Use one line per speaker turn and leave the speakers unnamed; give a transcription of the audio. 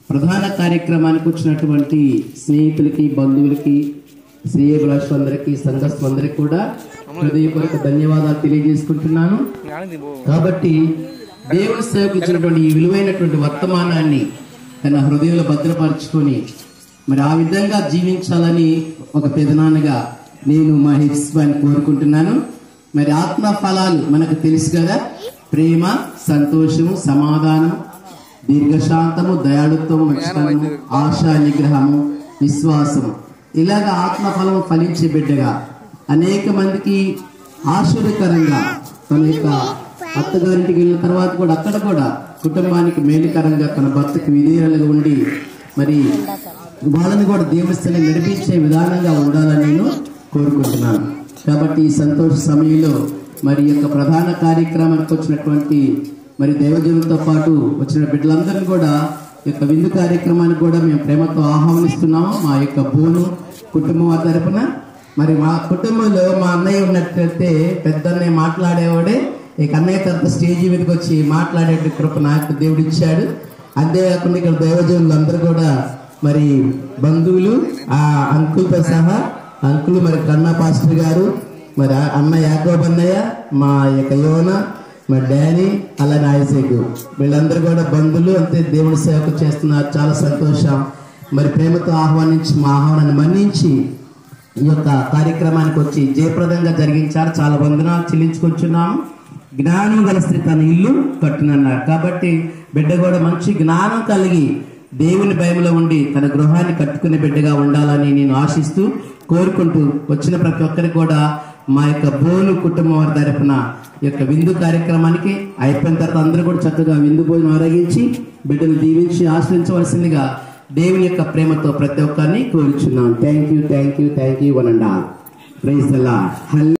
ప్రధాన కార్యక్రమానికి వచ్చినటువంటి స్నేహితులకి, బంధువులకి, శ్రేయోభిలాషులందరికీ, సంఘస్థులందరికీ కూడా హృదయపూర్వక ధన్యవాదాలు తెలియజేసుకుంటున్నాను. కాబట్టి దేవుని సేవకు ఇచ్చినటువంటి ఈ విలువైనటువంటి వర్తమానాన్ని తన హృదయంలో భద్రపరుచుకొని మరి ఆ విధంగా జీవించాలని ఒక పెదనాన్నగా నేను మా హెచ్ఎస్ని కోరుకుంటున్నాను. మరి ఆత్మ ఫలాలు మనకు తెలుసు కదా, ప్రేమ, సంతోషము, సమాధానం, దీర్ఘశాంతము, దయాళుత్వము, మంచితనము, ఆశ, నిగ్రహము, విశ్వాసము. ఇలాగ ఆత్మఫలం ఫలించే బిడ్డగా అనేక మందికి ఆశ్చర్యకరంగా తన యొక్క అత్తగారింటికి వెళ్ళిన తర్వాత కూడా అక్కడ కూడా కుటుంబానికి మేలుకరంగా తన భర్తకి విధేయులుగా ఉండి మరి వాళ్ళని కూడా దేవుని నడిపించే విధానంగా ఉండాలని నేను కోరుకుంటున్నాను. కాబట్టి ఈ సంతోష సమయంలో మరి యొక్క ప్రధాన కార్యక్రమానికి వచ్చినటువంటి మరి దైవజనులతో పాటు వచ్చిన బిడ్డలందరినీ కూడా యొక్క విందు కార్యక్రమానికి కూడా మేము ప్రేమతో ఆహ్వానిస్తున్నాము. మా యొక్క బోను కుటుంబం తరపున మరి మా కుటుంబంలో మా అన్నయ్య ఉన్నట్లయితే పెద్ద అన్నయ్య మాట్లాడేవాడే, ఇక అన్నయ్య తర్వాత స్టేజ్ మీదకి వచ్చి మాట్లాడే కృప నాకు దేవుడు ఇచ్చాడు. అంతేకాకుండా ఇక్కడ దైవజనులు అందరూ కూడా మరి బంధువులు, ఆ అంకుల్తో సహా అంకుల్ మరి కన్నా పాస్టర్ గారు, మరి అన్న యాకోబ్ అన్నయ్య, మా యొక్క యోన, మా డానీ, అలానే ఆయిసేకు, వీళ్ళందరూ కూడా బంధువులు. అంతే దేవుడి సేవకు చేస్తున్నారు. చాలా సంతోషం. మరి ప్రేమతో ఆహ్వానించి మా ఆహ్వానాన్ని మన్నించి ఈ యొక్క కార్యక్రమానికి వచ్చి జయప్రదంగా జరిగించారు. చాలా వందనాలు చెల్లించుకొచ్చున్నాము. జ్ఞానం గల స్త్రీ తన ఇల్లు కట్టునన్నారు. కాబట్టి బిడ్డ కూడా మంచి జ్ఞానం కలిగి దేవుని భయంలో ఉండి తన గృహాన్ని కట్టుకునే బిడ్డగా ఉండాలని నేను ఆశిస్తూ కోరుకుంటూ వచ్చిన ప్రతి ఒక్కరికి కూడా మా యొక్క బోను కుటుంబం వారి తరపున ఈ యొక్క విందు కార్యక్రమానికి అయిపోయిన తర్వాత అందరూ కూడా చక్కగా విందు భోజనం ఆరగించి బిడ్డను దీవించి ఆశ్రయించవలసిందిగా దేవుని యొక్క ప్రేమతో ప్రతి ఒక్కరిని కోరుచున్నాం. Thank you, thank you, thank you one and all. Praise the lord.